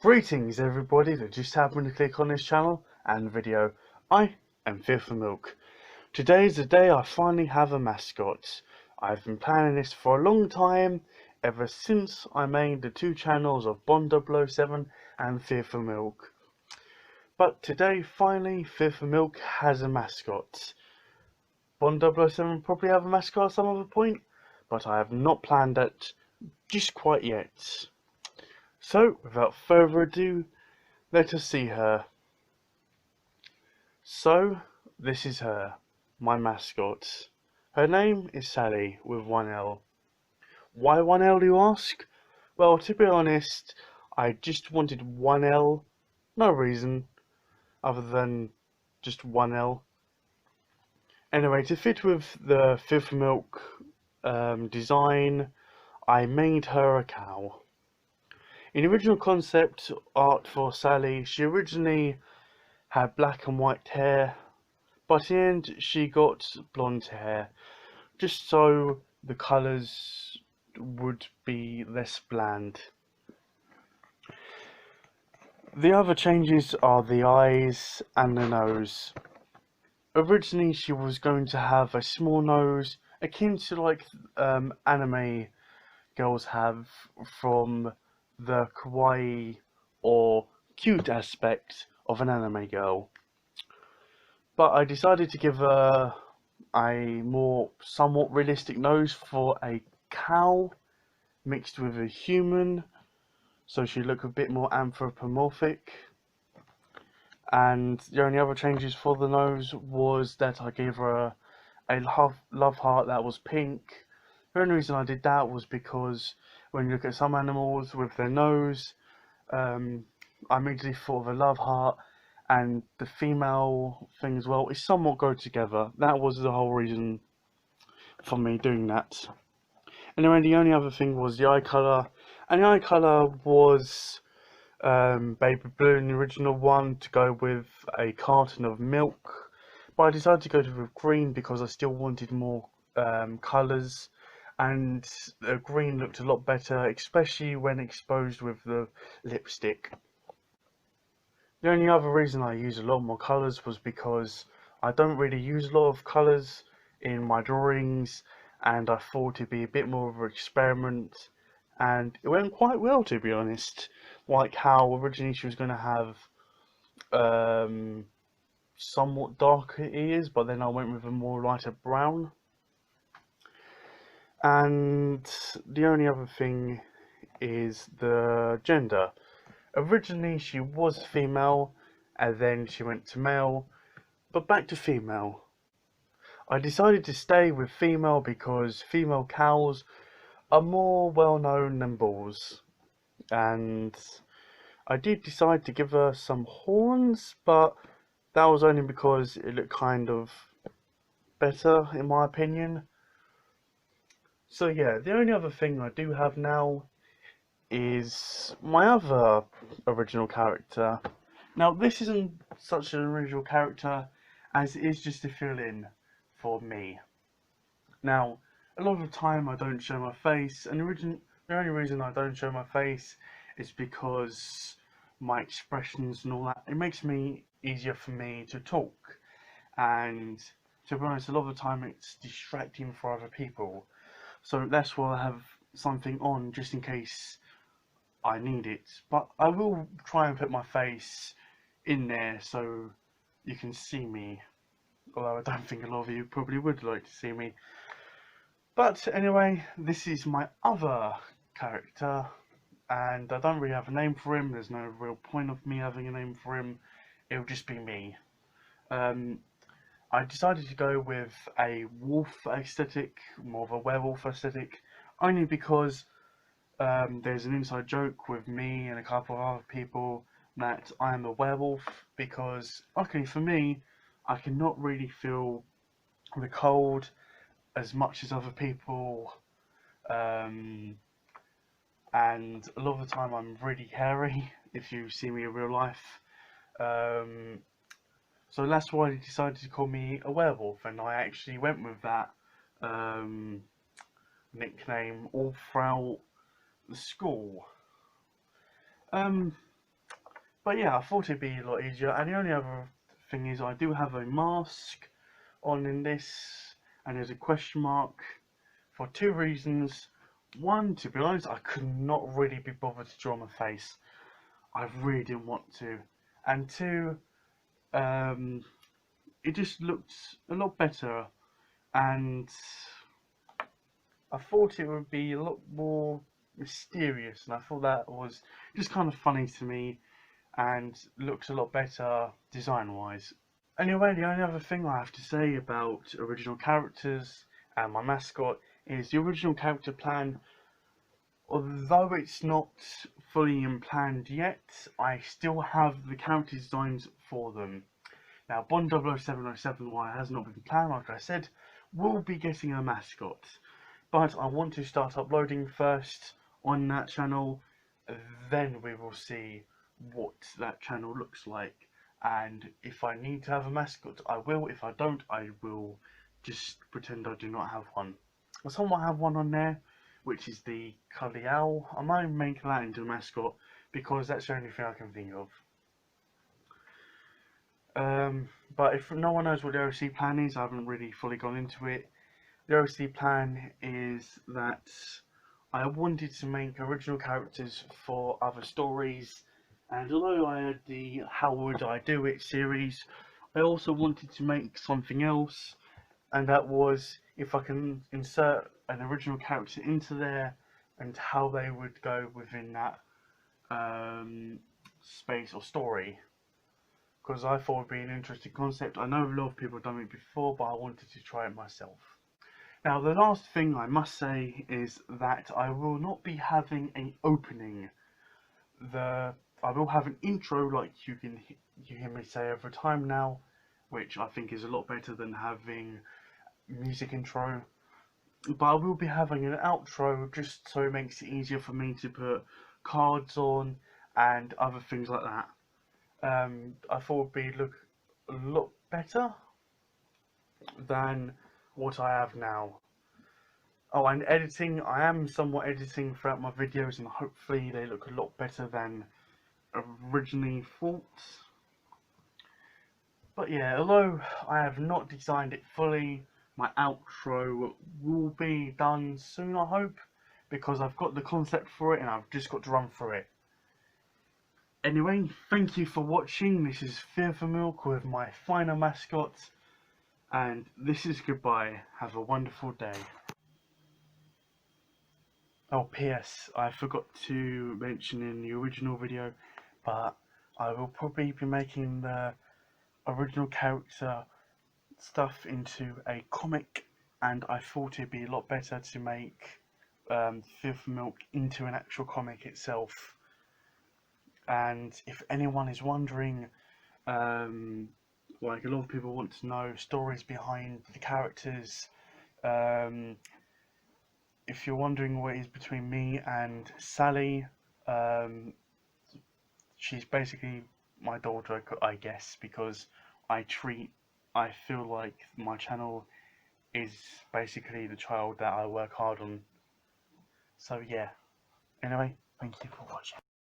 Greetings everybody that just happened to click on this channel and video. I am Fearful Milk. Today is the day I finally have a mascot. I've been planning this for a long time, ever since I made the two channels of Bond007 and Fearful Milk. But today finally Fearful Milk has a mascot. Bond007 probably have a mascot at some other point, but I have not planned that just quite yet. So without further ado, let us see her. So, this is her, my mascot. Her name is Saly with one L. Why one L, you ask? Well, to be honest, I just wanted one L. No reason other than just one L. Anyway, to fit with the Fearful Milk design, I made her a cow. In the original concept art for Saly, she originally had black and white hair, but in the end she got blonde hair, just so the colours would be less bland. The other changes are the eyes and the nose. Originally she was going to have a small nose, akin to like anime girls have from the kawaii or cute aspect of an anime girl. But I decided to give her a more somewhat realistic nose for a cow mixed with a human, so she looked a bit more anthropomorphic. And the only other changes for the nose was that I gave her a love heart that was pink. The only reason I did that was because when you look at some animals with their nose, I immediately thought of a love heart, and the female thing as well is somewhat go together. That was the whole reason for me doing that. Anyway, the only other thing was the eye colour, and the eye colour was baby blue in the original one to go with a carton of milk, but I decided to go with green because I still wanted more colours, and green looked a lot better, especially when exposed with the lipstick. The only other reason I use a lot more colours was because I don't really use a lot of colours in my drawings, and I thought it'd be a bit more of an experiment, and it went quite well, to be honest. Like how originally she was going to have somewhat darker ears, but then I went with a more lighter brown. And the only other thing is the gender. Originally she was female, and then she went to male, but back to female. I decided to stay with female because female cows are more well known than bulls, and I did decide to give her some horns, but that was only because it looked kind of better in my opinion. So yeah, the only other thing I do have now is my other original character. Now this isn't such an original character as it is just a fill-in for me. Now a lot of the time I don't show my face, and the only reason I don't show my face is because my expressions and all that, it makes me easier for me to talk, and to be honest a lot of the time it's distracting for other people, so that's why I have something on just in case I need it. But I will try and put my face in there so you can see me, although I don't think a lot of you probably would like to see me. But anyway, this is my other character, and I don't really have a name for him. There's no real point of me having a name for him. It'll just be me. I decided to go with a wolf aesthetic, more of a werewolf aesthetic, only because there's an inside joke with me and a couple of other people that I am a werewolf, because luckily for me, I cannot really feel the cold as much as other people, and a lot of the time I'm really hairy if you see me in real life. So that's why they decided to call me a werewolf, and I actually went with that nickname all throughout the school. But yeah, I thought it'd be a lot easier. And the only other thing is, I do have a mask on in this, and there's a question mark for two reasons. One, to be honest, I could not really be bothered to draw my face. I really didn't want to. And two, um, it just looked a lot better, and I thought it would be a lot more mysterious, and I thought that was just kind of funny to me and looks a lot better design wise. Anyway, the only other thing I have to say about original characters and my mascot is the original character plan. Although it's not fully planned yet, I still have the character designs for them. Now, Bond 00707, while it has not been planned, like I said, will be getting a mascot. But I want to start uploading first on that channel, then we will see what that channel looks like. And if I need to have a mascot, I will. If I don't, I will just pretend I do not have one. I somewhat have one on there, which is the Cuddly Owl. I might make that into a mascot because that's the only thing I can think of. But if no one knows what the OC plan is, I haven't really fully gone into it. The OC plan is that I wanted to make original characters for other stories, and although I had the How Would I Do It series, I also wanted to make something else, and that was if I can insert an original character into there and how they would go within that space or story. Because I thought it would be an interesting concept. I know a lot of people have done it before, but I wanted to try it myself. Now, the last thing I must say is that I will not be having an opening. I will have an intro, like you hear me say every time now, which I think is a lot better than having music intro. But I will be having an outro just so it makes it easier for me to put cards on and other things like that. I thought it would look a lot better than what I have now. Oh, and editing, I am somewhat editing throughout my videos, and hopefully they look a lot better than originally thought. But yeah, although I have not designed it fully, my outro will be done soon, I hope, because I've got the concept for it and I've just got to run through it. Anyway, thank you for watching. This is Fearful Milk with my final mascot, and this is goodbye. Have a wonderful day. Oh, P.S. I forgot to mention in the original video, but I will probably be making the original character stuff into a comic, and I thought it'd be a lot better to make Fearful Milk into an actual comic itself. And if anyone is wondering, like a lot of people want to know stories behind the characters, um, if you're wondering what is between me and Saly, she's basically my daughter, I guess, because I feel like my channel is basically the child that I work hard on. So yeah. Anyway, thank you for watching.